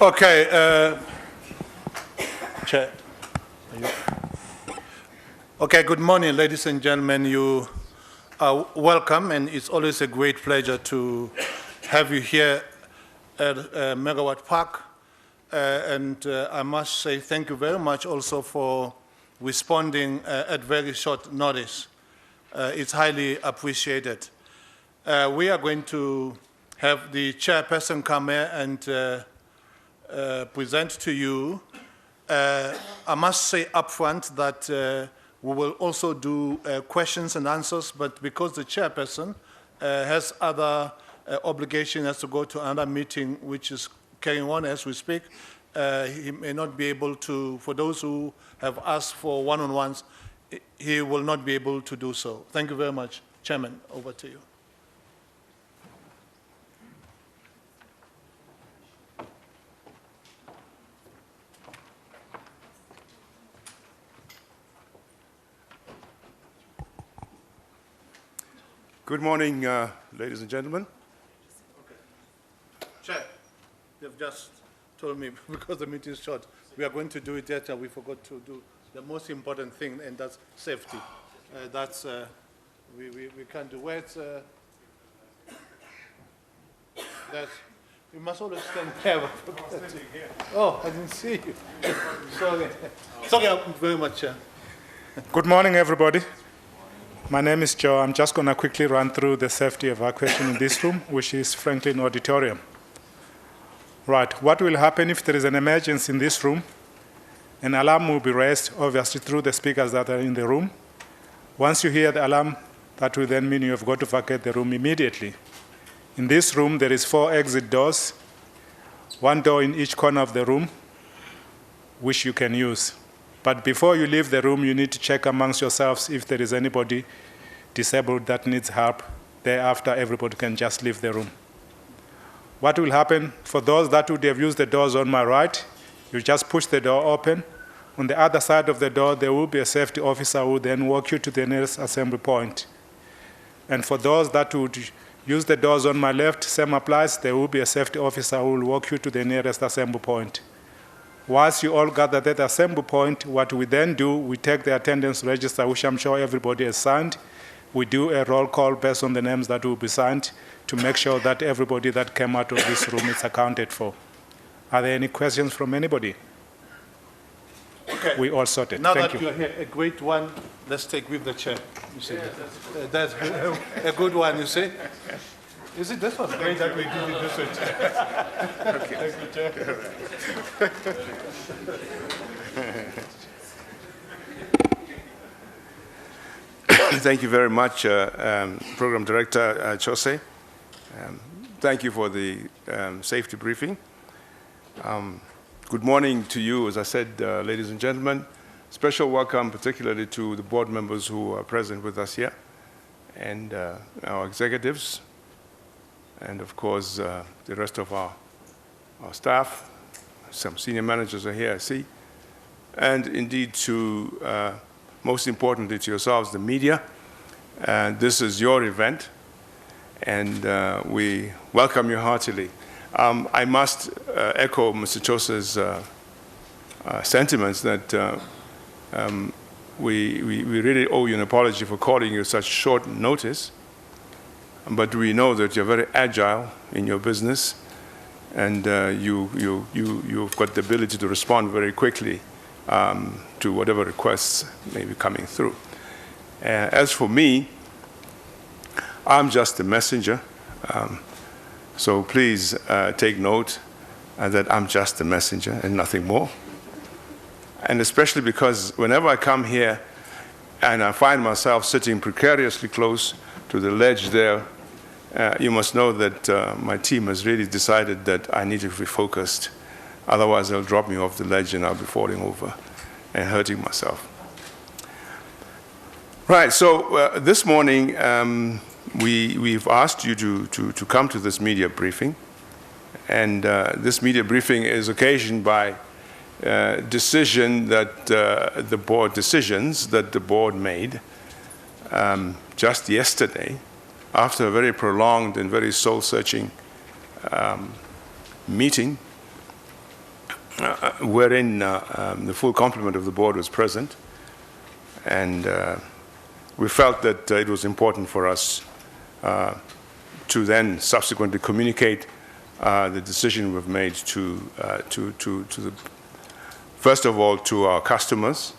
Okay, Chair. Okay, good morning, ladies and gentlemen. You are welcome, and it's always a great pleasure to have you here at Megawatt Park. I must say thank you very much also for responding at very short notice. It's highly appreciated. We are going to have the chairperson come here and present to you. I must say upfront that we will also do questions and answers, but because the chairperson has other obligation, has to go to another meeting, which is carrying on as we speak, he may not be able to, for those who have asked for one-on-ones, he will not be able to do so. Thank you very much. Chairman, over to you. Good morning, ladies and gentlemen. Okay. Chair, you've just told me, because the meeting is short, we are going to do it later. We forgot to do the most important thing, and that's safety. We can't do it. You must always stand there. Oh, I didn't see you. Sorry. Sorry very much, Chair. Good morning, everybody. My name is Joe. I'm just going to quickly run through the safety evacuation in this room, which is Franklin Auditorium. Right, what will happen if there is an emergency in this room? An alarm will be raised, obviously, through the speakers that are in the room. Once you hear the alarm, that will then mean you have got to vacate the room immediately. In this room, there is 4 exit doors, 1 door in each corner of the room, which you can use. But before you leave the room, you need to check amongst yourselves if there is anybody disabled that needs help. Thereafter, everybody can just leave the room. What will happen, for those that would have used the doors on my right, you just push the door open. On the other side of the door, there will be a safety officer who will then walk you to the nearest assembly point. And for those that would use the doors on my left, same applies. There will be a safety officer who will walk you to the nearest assembly point. Once you all gather at the assembly point, what we then do, we take the attendance register, which I'm sure everybody has signed. We do a roll call based on the names that will be signed to make sure that everybody that came out of this room is accounted for. Are there any questions from anybody? Okay. We all sorted. Now Thank that you. you're here, a great one, let's take with the chair. You see, that's a good one, you see. Is it this one? Great that we did it this way. Okay. Thank you, Chair. Thank you very much, Program Director Chose. Thank you for the safety briefing. Good morning to you, as I said, ladies and gentlemen. Special welcome particularly to the board members who are present with us here, and our executives, and of course the rest of our staff. Some senior managers are here, I see. And indeed to, most importantly to yourselves, the media. This is your event, and we welcome you heartily. I must echo Mr. Chose's sentiments that we really owe you an apology for calling you such short notice. But we know that you're very agile in your business, and you've got the ability to respond very quickly to whatever requests may be coming through. As for me, I'm just a messenger. So please take note that I'm just a messenger and nothing more. And especially because whenever I come here and I find myself sitting precariously close to the ledge there, you must know that my team has really decided that I need to be focused. Otherwise, they'll drop me off the ledge and I'll be falling over and hurting myself. Right, so this morning, we've asked you to come to this media briefing. And this media briefing is occasioned by decisions that the board made just yesterday, after a very prolonged and very soul-searching meeting wherein the full complement of the board was present. And we felt that it was important for us to then subsequently communicate the decision we've made to the, first of all, to our customers,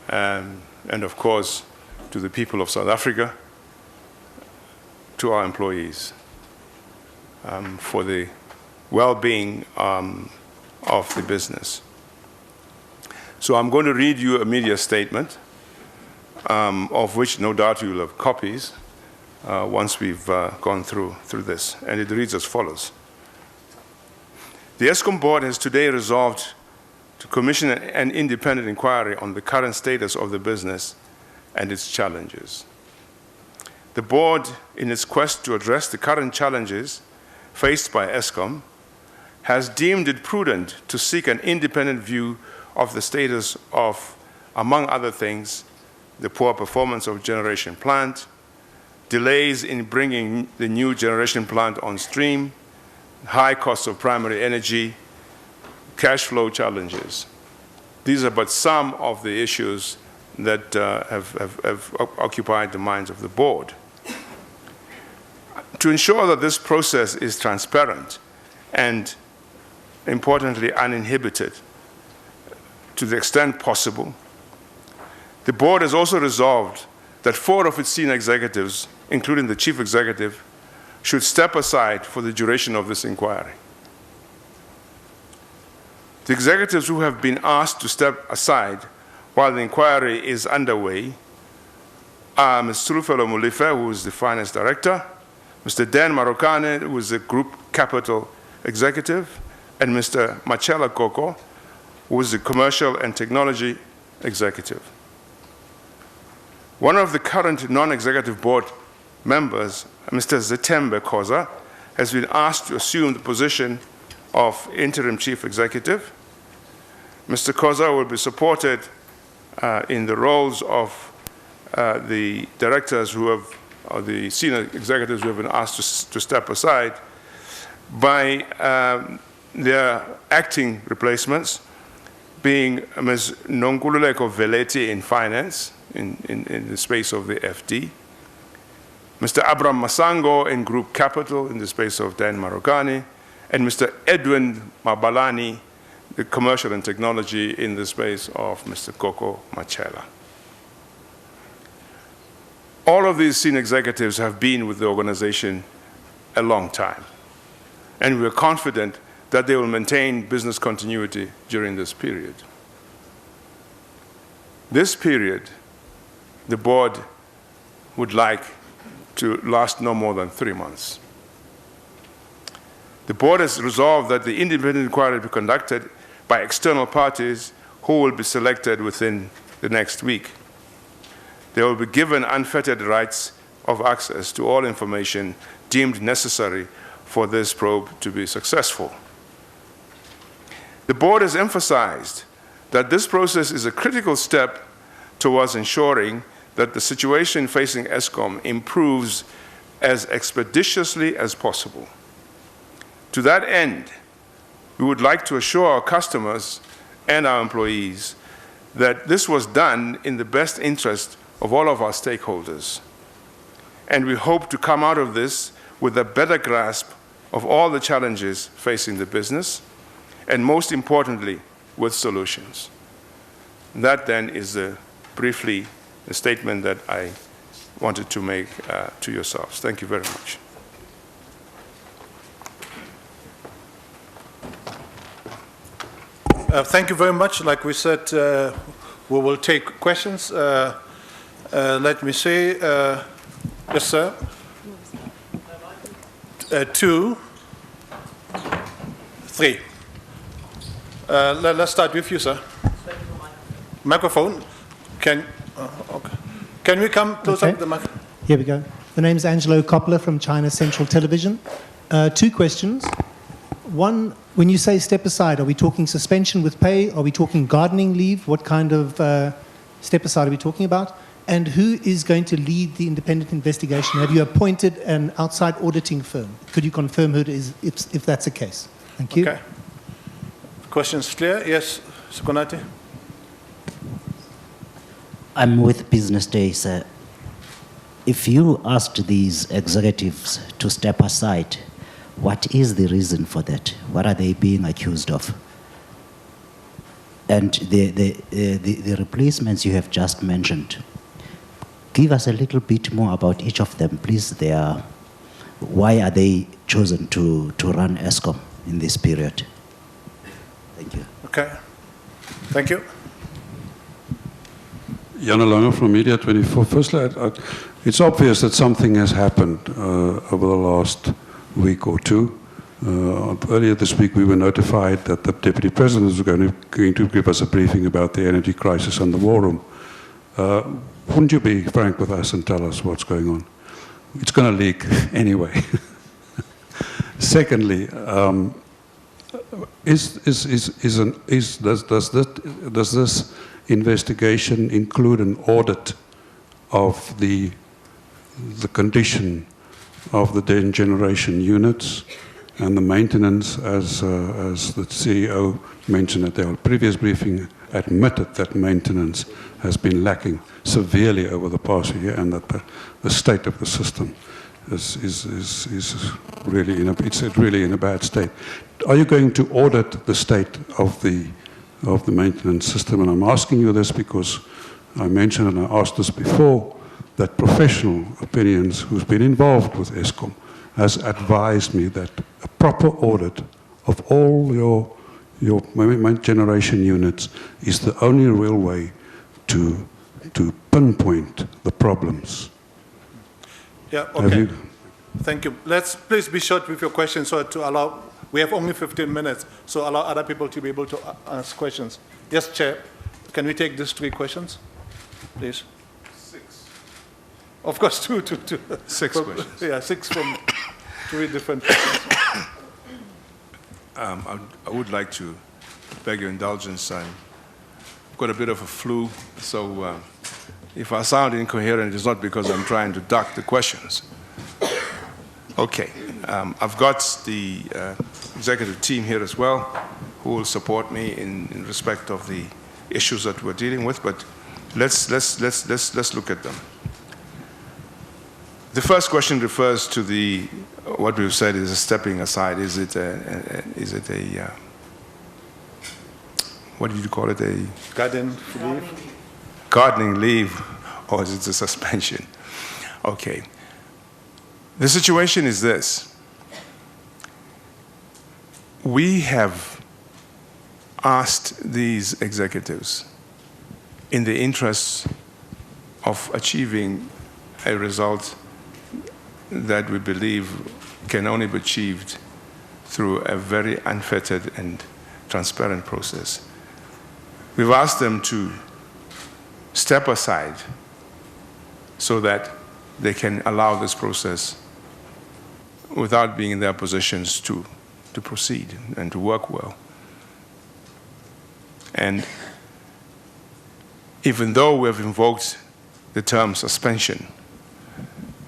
and of course, to the people of South Africa, to our employees, for the well-being of the business. So I'm going to read you a media statement, of which no doubt you will have copies once we've gone through this. And it reads as follows. The Eskom board has today resolved to commission an independent inquiry on the current status of the business and its challenges. The board, in its quest to address the current challenges faced by Eskom, has deemed it prudent to seek an independent view of the status of, among other things, the poor performance of generation plant, delays in bringing the new generation plant on stream, high costs of primary energy, cash flow challenges. These are but some of the issues that have occupied the minds of the board. To ensure that this process is transparent and, importantly, uninhibited to the extent possible, the board has also resolved that 4 of its senior executives, including the chief executive, should step aside for the duration of this inquiry. The executives who have been asked to step aside while the inquiry is underway are Ms. Trufelo Mulife, who is the finance director, Mr. Dan Marokane, who is the group capital executive, and Mr. Machela Koko, who is the commercial and technology executive. One of the current non-executive board members, Mr. Zetembe Khoza, has been asked to assume the position of interim chief executive. Mr. Khoza will be supported in the roles of the directors who have, or the senior executives who have been asked to step aside by their acting replacements, being Ms. Nonkululeko Veleti in finance, in the space of the FD, Mr. Abraham Masango in group capital in the space of Dan Marokane, and Mr. Edwin Mabalani, the commercial and technology in the space of Mr. Koko Machela. All of these senior executives have been with the organization a long time, and we're confident that they will maintain business continuity during this period. This period, the board would like to last no more than 3 months. The board has resolved that the independent inquiry be conducted by external parties who will be selected within the next week. They will be given unfettered rights of access to all information deemed necessary for this probe to be successful. The board has emphasized that this process is a critical step towards ensuring that the situation facing Eskom improves as expeditiously as possible. To that end, we would like to assure our customers and our employees that this was done in the best interest of all of our stakeholders. And we hope to come out of this with a better grasp of all the challenges facing the business, and most importantly, with solutions. That then is briefly the statement that I wanted to make to yourselves. Thank you very much. Thank you very much. Like we said, we will take questions. Let me say, yes, sir. 2, 3. Let's start with you, sir. Microphone. Okay. Can we come closer to the microphone? Here we go. The name is Angelo Coppola from China Central Television. 2 questions. One, when you say step aside, are we talking suspension with pay? Are we talking gardening leave? What kind of step aside are we talking about? And who is going to lead the independent investigation? Have you appointed an outside auditing firm? Could you confirm who it is if that's the case? Thank you. Okay. Questions clear? Yes, Sukonati? I'm with Business Day, sir. If you asked these executives to step aside, what is the reason for that? What are they being accused of? And the replacements you have just mentioned, give us a little bit more about each of them, please. Why are they chosen to run Eskom in this period? Thank you. Okay. Thank you. Jan Lange from Media 24. Firstly, it's obvious that something has happened over the last week or two. Earlier this week, we were notified that the Deputy President was going to give us a briefing about the energy crisis and the war room. Wouldn't you be frank with us and tell us what's going on? It's going to leak anyway. Secondly, does this investigation include an audit of the condition of the generation units and the maintenance, as the CEO mentioned at our previous briefing, admitted that maintenance has been lacking severely over the past year, and that the state of the system is really in a bad state. Are you going to audit the state of the maintenance system? And I'm asking you this because I mentioned, and I asked this before, that professional opinions who's been involved with Eskom has advised me that a proper audit of all your generation units is the only real way to pinpoint the problems. Yeah, okay. Thank you. Let's please be short with your questions so to allow, we have only 15 minutes, so allow other people to be able to ask questions. Yes, Chair, can we take these 3 questions, please? 6. Of course, two. 6 questions. Yeah, 6 from 3 different questions. I would like to beg your indulgence. I've got a bit of a flu, so if I sound incoherent, it's not because I'm trying to duck the questions. Okay, I've got the executive team here as well, who will support me in respect of the issues that we're dealing with, but let's look at them. The first question refers to what we've said is a stepping aside. Is it a what did you call it? A Garden leave? Gardening leave, or is it a suspension? Okay. The situation is this. We have asked these executives, in the interest of achieving a result that we believe can only be achieved through a very unfettered and transparent process. We've asked them to step aside so that they can allow this process without being in their positions to proceed and to work well. And even though we have invoked the term suspension,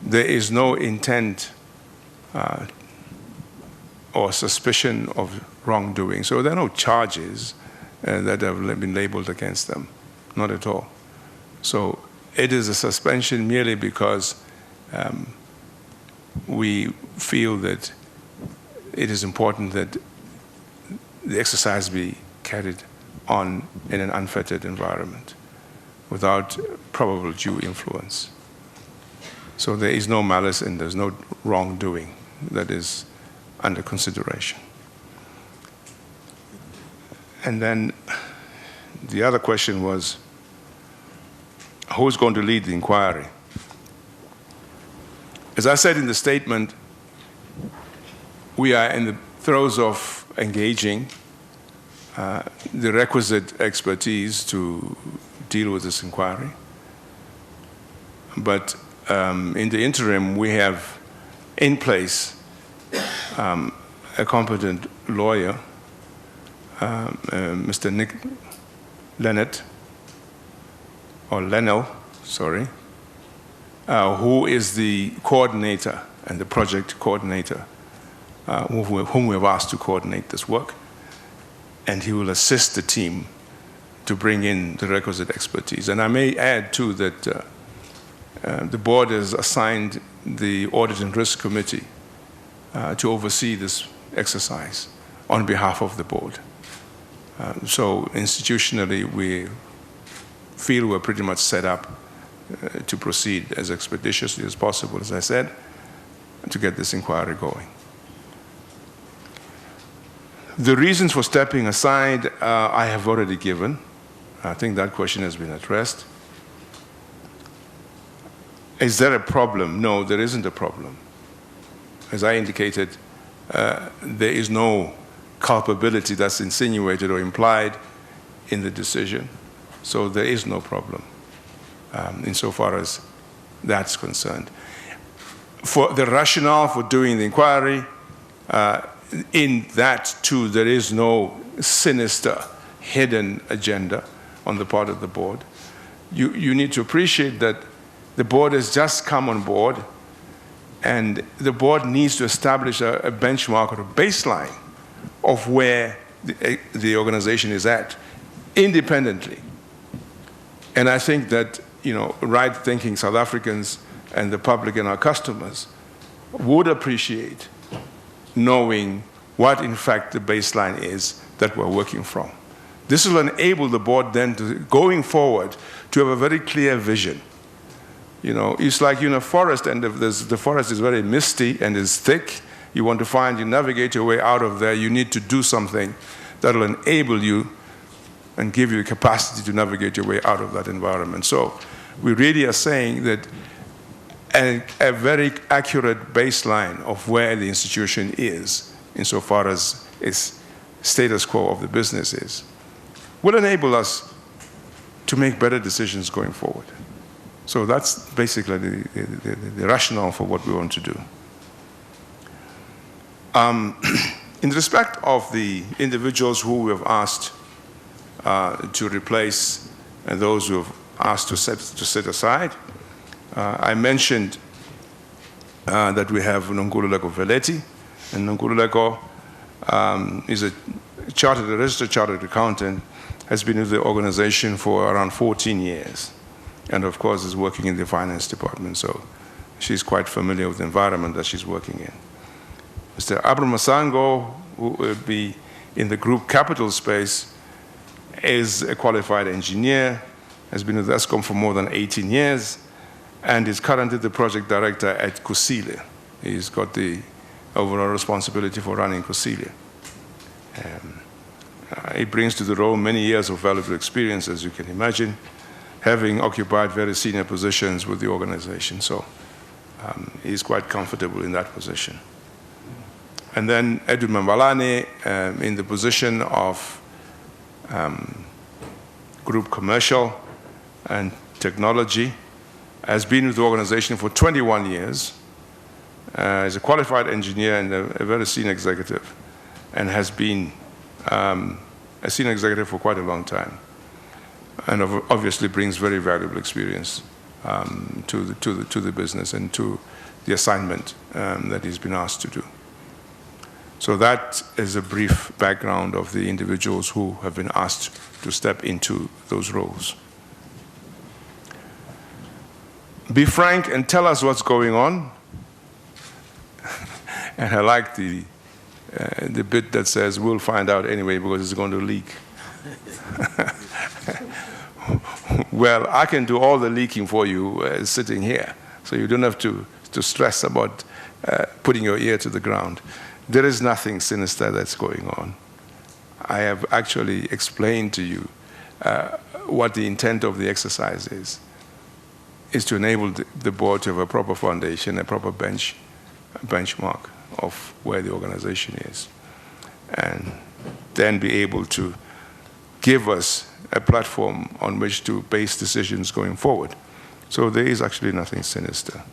there is no intent or suspicion of wrongdoing. So there are no charges that have been labeled against them, not at all. So it is a suspension merely because we feel that it is important that the exercise be carried on in an unfettered environment without probable due influence. So there is no malice and there's no wrongdoing that is under consideration. And then the other question was, who's going to lead the inquiry? As I said in the statement, we are in the throes of engaging the requisite expertise to deal with this inquiry. But in the interim, we have in place a competent lawyer, Mr. Nick Leonard, or Leno, sorry, who is the coordinator and the project coordinator, whom we have asked to coordinate this work. and he will assist the team to bring in the requisite expertise. And I may add, too, that the board has assigned the Audit and Risk Committee to oversee this exercise on behalf of the board. So institutionally, we feel we're pretty much set up to proceed as expeditiously as possible, as I said, to get this inquiry going. The reasons for stepping aside, I have already given. I think that question has been addressed. Is there a problem? No, there isn't a problem. As I indicated, there is no culpability that's insinuated or implied in the decision. So there is no problem insofar as that's concerned. For the rationale for doing the inquiry, in that too, there is no sinister, hidden agenda on the part of the board. You need to appreciate that the board has just come on board, and the board needs to establish a benchmark or a baseline of where the organization is at, independently. And I think that, right-thinking South Africans and the public and our customers would appreciate knowing what, in fact, the baseline is that we're working from. This will enable the board then to, going forward, to have a very clear vision. It's like in a forest, and the forest is very misty and is thick. You want to navigate your way out of there, you need to do something that will enable you and give you the capacity to navigate your way out of that environment. So we really are saying that a very accurate baseline of where the institution is, insofar as its status quo of the business is, will enable us to make better decisions going forward. So that's basically the rationale for what we want to do. In respect of the individuals who we have asked to replace and those who have asked to set aside, I mentioned that we have Nonkululeko Veleti, and Nonkululeko is a registered chartered accountant, has been with the organization for around 14 years, and of course is working in the finance department, so she's quite familiar with the environment that she's working in. Mr. Abraham Masango, who will be in the group capital space, is a qualified engineer, has been with Eskom for more than 18 years, and is currently the project director at Kusile. He's got the overall responsibility for running Kusile. He brings to the role many years of valuable experience, as you can imagine, having occupied very senior positions with the organization. So he's quite comfortable in that position. And then Edwin Mambalane, in the position of Group Commercial and Technology, has been with the organization for 21 years, is a qualified engineer and a very senior executive, and has been a senior executive for quite a long time, and obviously brings very valuable experience to the business and to the assignment that he's been asked to do. So that is a brief background of the individuals who have been asked to step into those roles. Be frank and tell us what's going on. And I like the bit that says, we'll find out anyway because it's going to leak. Well, I can do all the leaking for you sitting here, so you don't have to stress about putting your ear to the ground. There is nothing sinister that's going on. I have actually explained to you what the intent of the exercise is to enable the board to have a proper foundation, a proper benchmark of where the organization is, and then be able to give us a platform on which to base decisions going forward. So there is actually nothing sinister.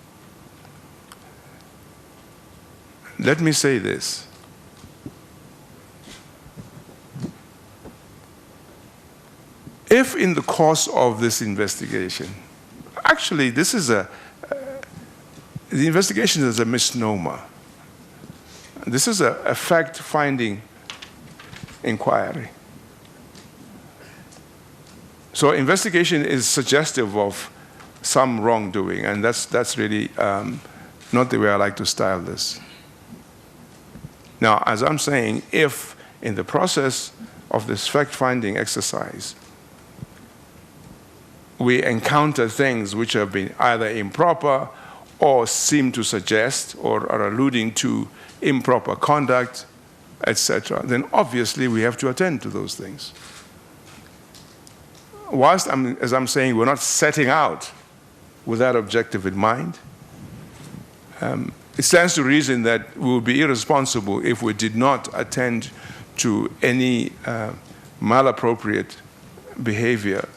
Let me say this. If in the course of this investigation, actually this is the investigation is a misnomer. This is a fact-finding inquiry. So investigation is suggestive of some wrongdoing, and that's really not the way I like to style this. Now, as I'm saying, if in the process of this fact-finding exercise, we encounter things which have been either improper or seem to suggest or are alluding to improper conduct, etc., then obviously we have to attend to those things. Whilst, as I'm saying, we're not setting out with that objective in mind, it stands to reason that we would be irresponsible if we did not attend to any malappropriate behavior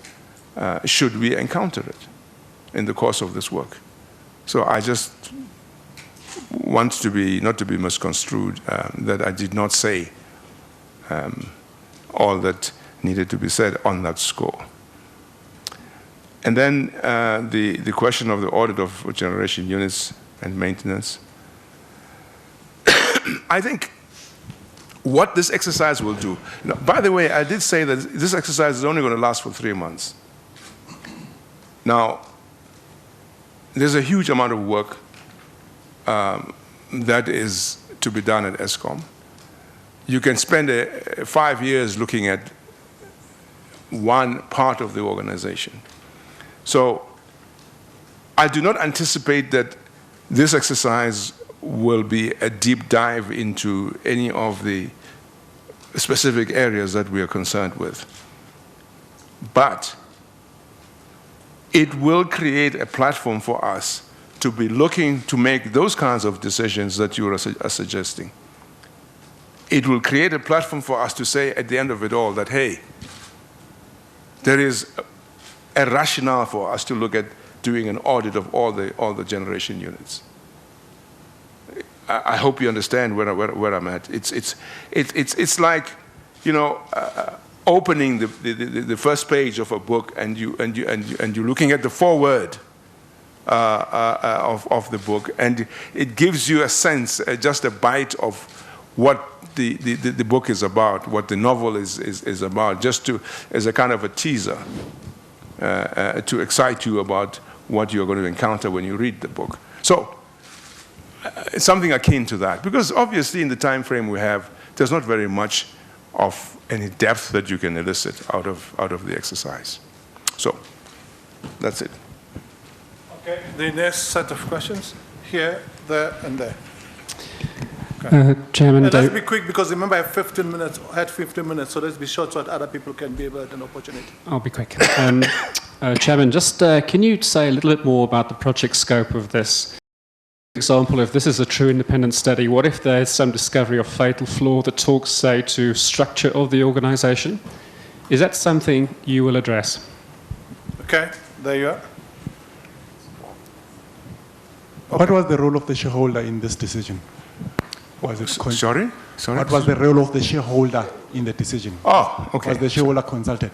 should we encounter it in the course of this work. So I just want to be, not to be misconstrued, that I did not say all that needed to be said on that score. And then the question of the audit of generation units and maintenance. I think what this exercise will do, by the way, I did say that this exercise is only going to last for 3 months. Now, there's a huge amount of work that is to be done at Eskom. You can spend 5 years looking at one part of the organization. So I do not anticipate that this exercise will be a deep dive into any of the specific areas that we are concerned with. But it will create a platform for us to be looking to make those kinds of decisions that you are suggesting. It will create a platform for us to say at the end of it all that, hey, there is a rationale for us to look at doing an audit of all the generation units. I hope you understand where I'm at. It's like, you know, opening the first page of a book and you're looking at the foreword of the book, and it gives you a sense, just a bite of what the book is about, what the novel is about, just as a kind of a teaser to excite you about what you're going to encounter when you read the book. So it's something akin to that, because obviously in the time frame we have, there's not very much of any depth that you can elicit out of the exercise. So that's it. Okay, the next set of questions, here, there, and there. Okay. Chairman, let's be quick, because remember I have 15 minutes, so let's be short so that other people can be able to have an opportunity. I'll be quick. Chairman, just can you say a little bit more about the project scope of this? For example, if this is a true independent study, what if there's some discovery of fatal flaw that talks, say, to structure of the organization? Is that something you will address? Okay, there you are. What was the role of the shareholder in this decision? Was it Sorry? What was the role of the shareholder in the decision? Oh, okay. Was the shareholder consulted?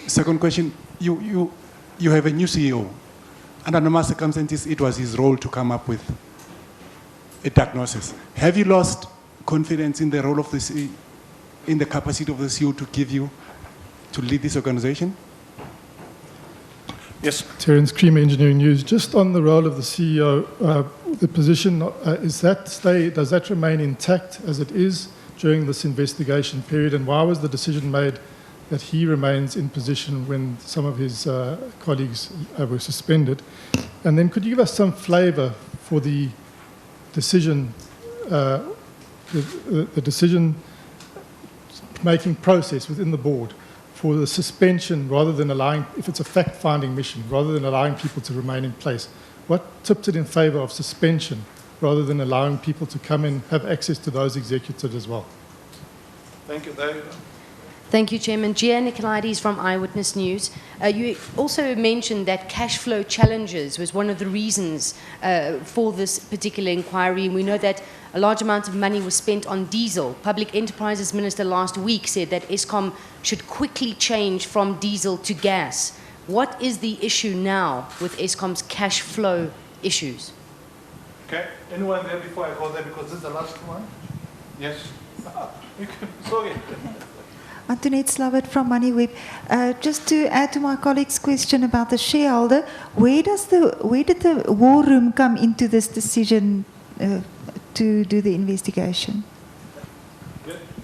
Second question, you have a new CEO. Under normal circumstances, it was his role to come up with a diagnosis. Have you lost confidence in the role of the CEO, in the capacity of the CEO to lead this organization? Yes. Terence Creamer, Engineering News. Just on the role of the CEO, the position, does that remain intact as it is during this investigation period? And why was the decision made that he remains in position when some of his colleagues were suspended? And then could you give us some flavour for the decision, the decision-making process within the board for the suspension, rather than allowing, if it's a fact-finding mission, rather than allowing people to remain in place? What tipped it in favour of suspension rather than allowing people to come in, have access to those executives as well? Thank you. There you go. Thank you, Chairman. Gia Nicolaides from Eyewitness News. You also mentioned that cash flow challenges was one of the reasons for this particular inquiry. And we know that a large amount of money was spent on diesel. Public Enterprises Minister last week said that Eskom should quickly change from diesel to gas. What is the issue now with Eskom's cash flow issues? Okay. Anyone there before I go there, because this is the last one? Yes. Sorry. Antoinette Slavert from MoneyWeb. Just to add to my colleague's question about the shareholder, where did the war room come into this decision to do the investigation?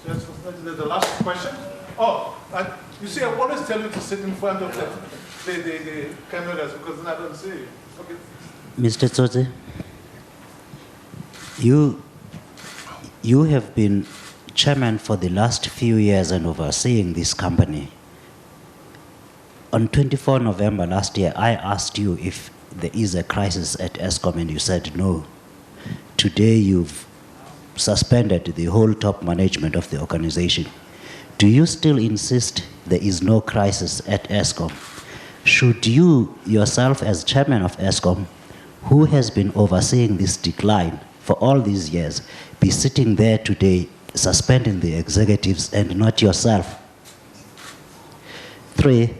That's the last question. Oh, you see, I always tell you to sit in front of the cameras because then I don't see you. Okay. Mr. Tsotse, you have been chairman for the last few years and overseeing this company. On 24 November last year, I asked you if there is a crisis at Eskom and you said no. Today you've suspended the whole top management of the organization. Do you still insist there is no crisis at Eskom? Should you yourself as chairman of Eskom, who has been overseeing this decline for all these years, be sitting there today suspending the executives and not yourself? 3,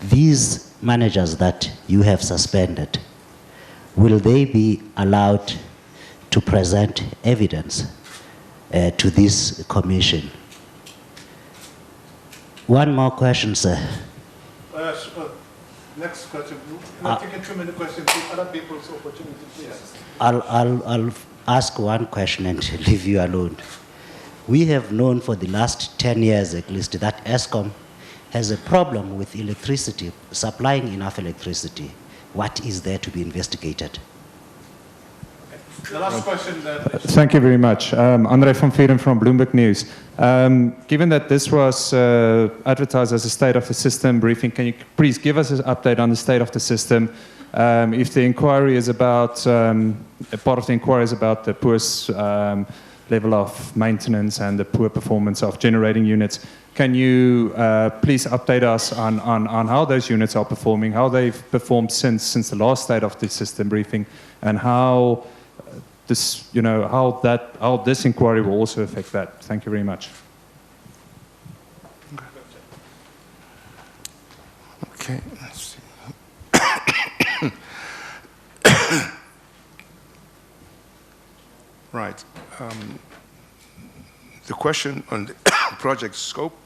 these managers that you have suspended, will they be allowed to present evidence to this commission? One more question, sir. Next question. Not taking too many questions. Other people's opportunity, please. I'll ask one question and leave you alone. We have known for the last 10 years at least that Eskom has a problem with electricity, supplying enough electricity. What is there to be investigated? The last question. Thank you very much. Andre van Vieren from Bloomberg News. Given that this was advertised as a state of the system briefing, can you please give us an update on the state of the system? If the inquiry is about, part of the inquiry is about the poor level of maintenance and the poor performance of generating units, can you please update us on how those units are performing, how they've performed since the last state of the system briefing, and how this, how this inquiry will also affect that? Thank you very much. Okay, let's see. Right. The question on the project scope,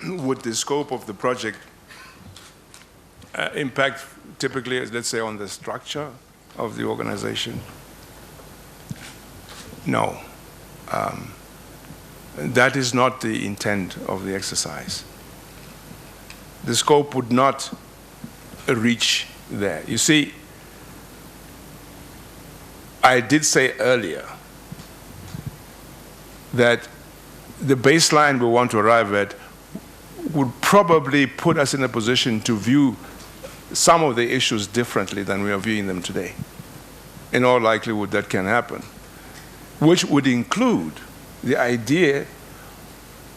would the scope of the project impact typically, let's say, on the structure of the organization? No. That is not the intent of the exercise. The scope would not reach there. You see, I did say earlier that the baseline we want to arrive at would probably put us in a position to view some of the issues differently than we are viewing them today. In all likelihood, that can happen, which would include the idea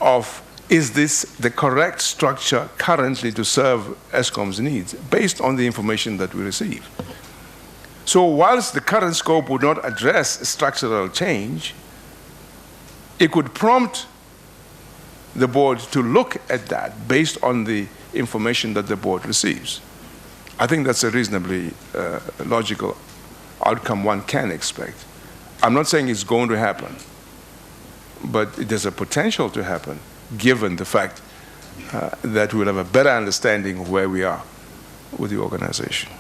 of, is this the correct structure currently to serve Eskom's needs, based on the information that we receive. So whilst the current scope would not address structural change, it could prompt the board to look at that based on the information that the board receives. I think that's a reasonably logical outcome one can expect. I'm not saying it's going to happen, but there's a potential to happen given the fact that we'll have a better understanding of where we are with the organization.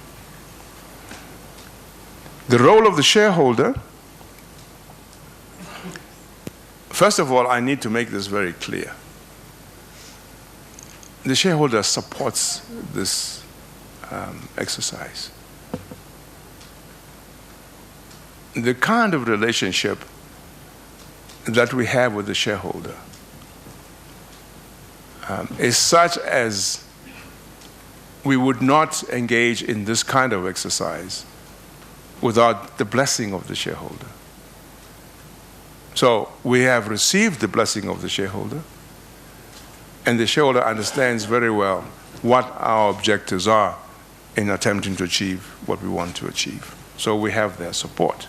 The role of the shareholder, first of all, I need to make this very clear. The shareholder supports this exercise. The kind of relationship that we have with the shareholder is such as we would not engage in this kind of exercise without the blessing of the shareholder. So we have received the blessing of the shareholder, and the shareholder understands very well what our objectives are in attempting to achieve what we want to achieve. So we have their support.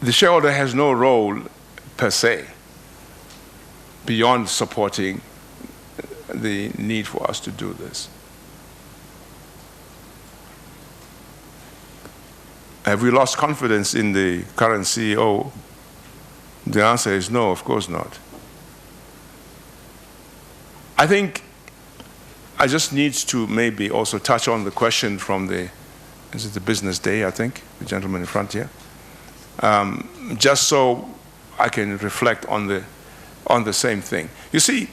The shareholder has no role per se beyond supporting the need for us to do this. Have we lost confidence in the current CEO? The answer is no, of course not. I think I just need to maybe also touch on the question from is it the Business Day, I think, the gentleman in front here, just so I can reflect on the same thing. You see,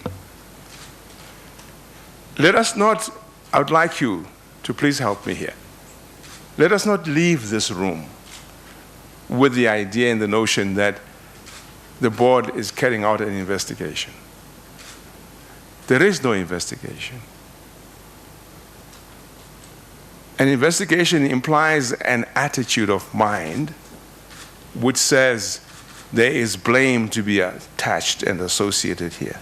let us not, I would like you to please help me here. Let us not leave this room with the idea and the notion that the board is carrying out an investigation. There is no investigation. An investigation implies an attitude of mind which says there is blame to be attached and associated here.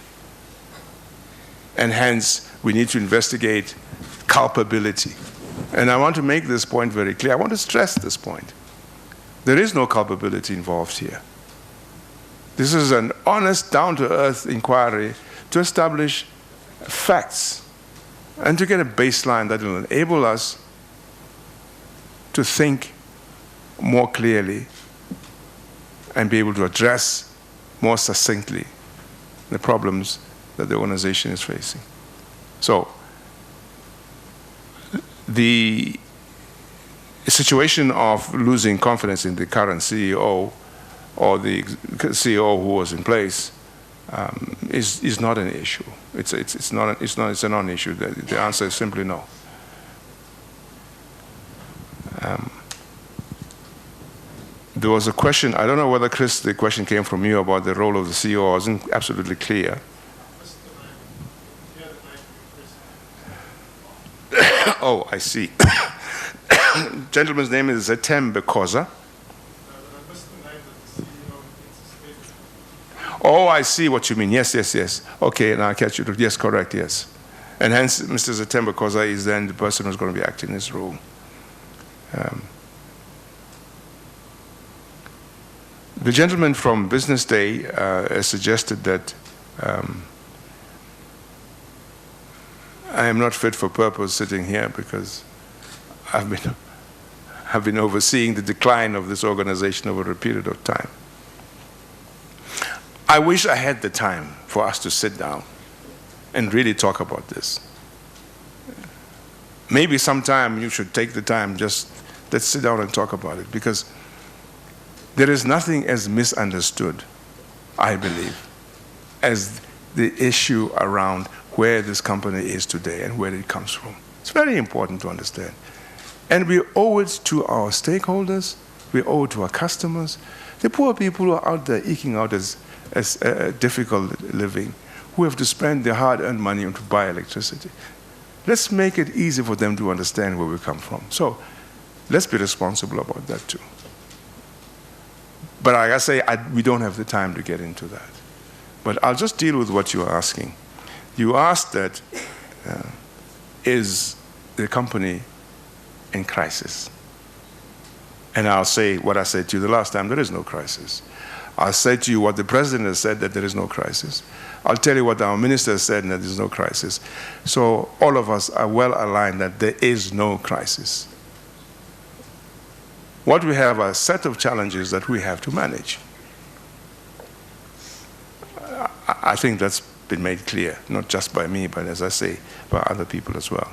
And hence, we need to investigate culpability. And I want to make this point very clear. I want to stress this point. There is no culpability involved here. This is an honest, down-to-earth inquiry to establish facts and to get a baseline that will enable us to think more clearly and be able to address more succinctly the problems that the organization is facing. So, the situation of losing confidence in the current CEO or the CEO who was in place is not an issue. It's a non-issue. The answer is simply no. There was a question, I don't know whether, Chris, the question came from you about the role of the CEO. I wasn't absolutely clear. Oh, I see. Gentleman's name is Zetem Bekoza. Oh, I see what you mean. Yes, yes, yes. Okay, now I catch you. Yes, correct, yes. And hence, Mr. Zetem Bekoza is then the person who's going to be acting in this role. The gentleman from Business Day has suggested that I am not fit for purpose sitting here because I've been overseeing the decline of this organization over a period of time. I wish I had the time for us to sit down and really talk about this. Maybe sometime you should take the time, just let's sit down and talk about it, because there is nothing as misunderstood, I believe, as the issue around where this company is today and where it comes from. It's very important to understand. And we owe it to our stakeholders, we owe it to our customers, the poor people who are out there eking out as difficult living, who have to spend their hard-earned money to buy electricity. Let's make it easy for them to understand where we come from. So let's be responsible about that too. But like I say, we don't have the time to get into that. But I'll just deal with what you're asking. You asked that, is the company in crisis? And I'll say what I said to you the last time, there is no crisis. I'll say to you what the president has said, that there is no crisis. I'll tell you what our minister said, that there is no crisis. So all of us are well aligned that there is no crisis. What we have are a set of challenges that we have to manage. I think that's been made clear, not just by me, but as I say, by other people as well,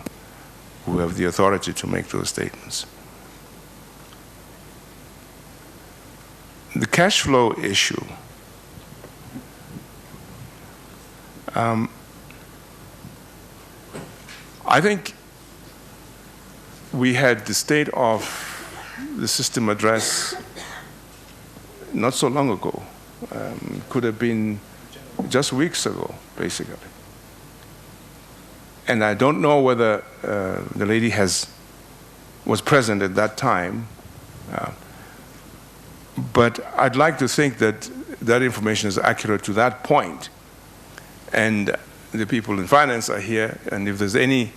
who have the authority to make those statements. The cash flow issue, I think we had the state of the system address not so long ago. Could have been just weeks ago, basically. And I don't know whether the lady was present at that time, but I'd like to think that that information is accurate to that point. And the people in finance are here, and if there's any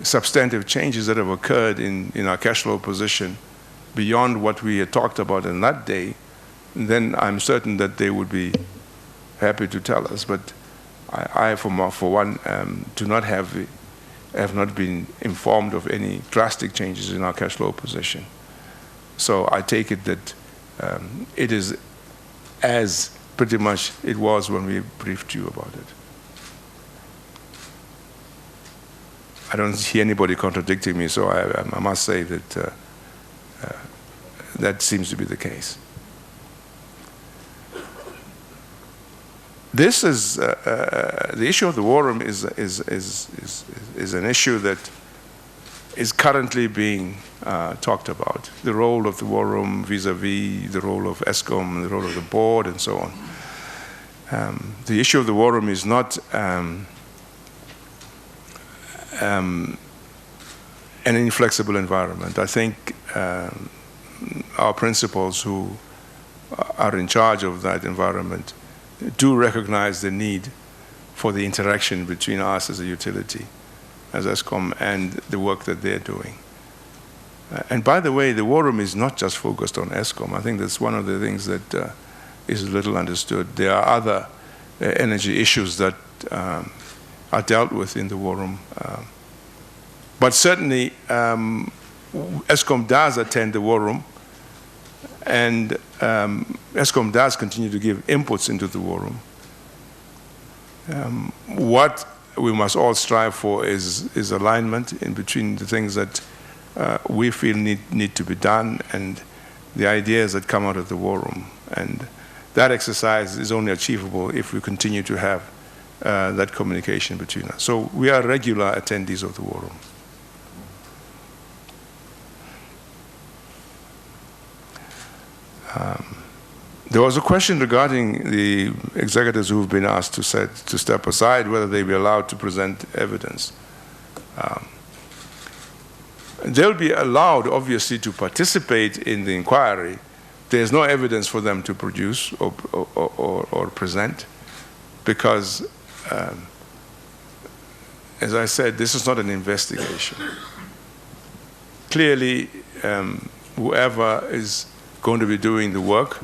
substantive changes that have occurred in our cash flow position beyond what we had talked about in that day, then I'm certain that they would be happy to tell us. But I for one, have not been informed of any drastic changes in our cash flow position. So I take it that it is as pretty much it was when we briefed you about it. I don't see anybody contradicting me, so I must say that that seems to be the case. This is the issue of the war room is an issue that is currently being talked about. The role of the war room vis-a-vis the role of Eskom, the role of the board, and so on. The issue of the war room is not an inflexible environment. I think our principals who are in charge of that environment do recognize the need for the interaction between us as a utility, as Eskom, and the work that they're doing. And by the way, the war room is not just focused on Eskom. I think that's one of the things that is little understood. There are other energy issues that are dealt with in the war room. But certainly, Eskom does attend the war room, and Eskom does continue to give inputs into the war room. What we must all strive for is alignment in between the things that we feel need to be done and the ideas that come out of the war room. And that exercise is only achievable if we continue to have that communication between us. So we are regular attendees of the war room. There was a question regarding the executives who have been asked to step aside, whether they be allowed to present evidence. They'll be allowed, obviously, to participate in the inquiry. There's no evidence for them to produce or present because, as I said, this is not an investigation. Clearly, whoever is going to be doing the work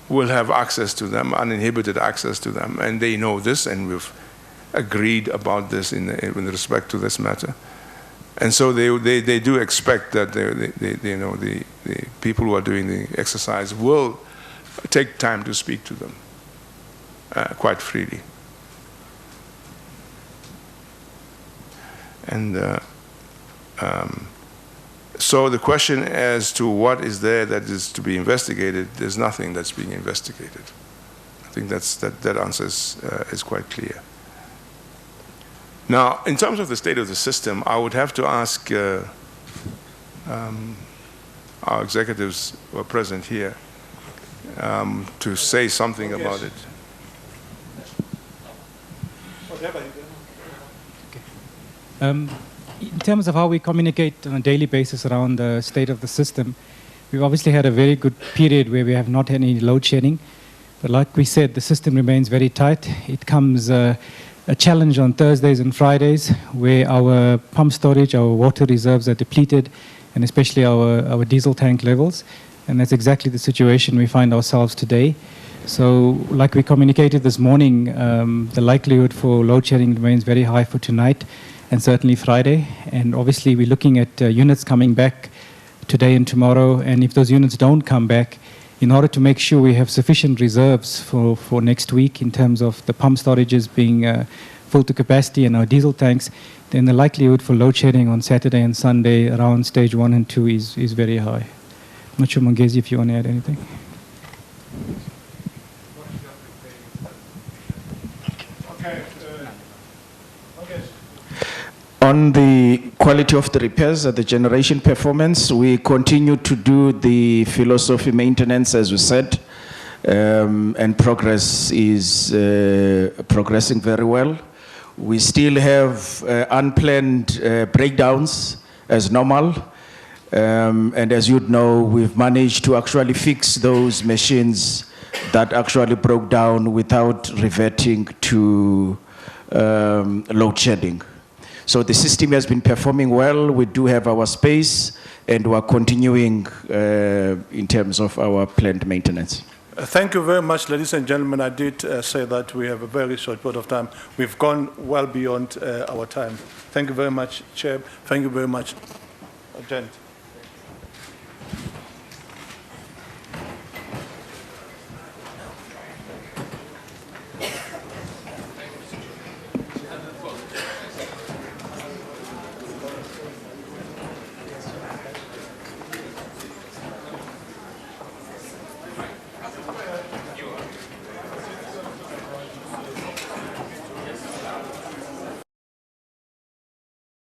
will have access to them, uninhibited access to them, and they know this, and we've agreed about this in respect to this matter. And so they do expect that the people who are doing the exercise will take time to speak to them quite freely. And so the question as to what is there that is to be investigated, there's nothing that's being investigated. I think that answer is quite clear. Now, in terms of the state of the system, I would have to ask our executives who are present here to say something about it. In terms of how we communicate on a daily basis around the state of the system, we've obviously had a very good period where we have not had any load shedding. But like we said, the system remains very tight. It comes a challenge on Thursdays and Fridays where our pump storage, our water reserves are depleted, and especially our diesel tank levels. And that's exactly the situation we find ourselves today. So like we communicated this morning, the likelihood for load shedding remains very high for tonight and certainly Friday. And obviously we're looking at units coming back today and tomorrow. And if those units don't come back, in order to make sure we have sufficient reserves for next week in terms of the pump storages being full to capacity and our diesel tanks, then the likelihood for load shedding on Saturday and Sunday around stage 1 and 2 is very high. I'm not sure, Mongezi, if you want to add anything. On the quality of the repairs at the generation performance, we continue to do the philosophy maintenance, as we said, and progress is progressing very well. We still have unplanned breakdowns as normal, and as you'd know, we've managed to actually fix those machines that actually broke down without reverting to load shedding. So the system has been performing well. We do have our space, and we're continuing in terms of our planned maintenance. Thank you very much, ladies and gentlemen. I did say that we have a very short period of time. We've gone well beyond our time. Thank you very much, Chair. Thank you very much, Gent.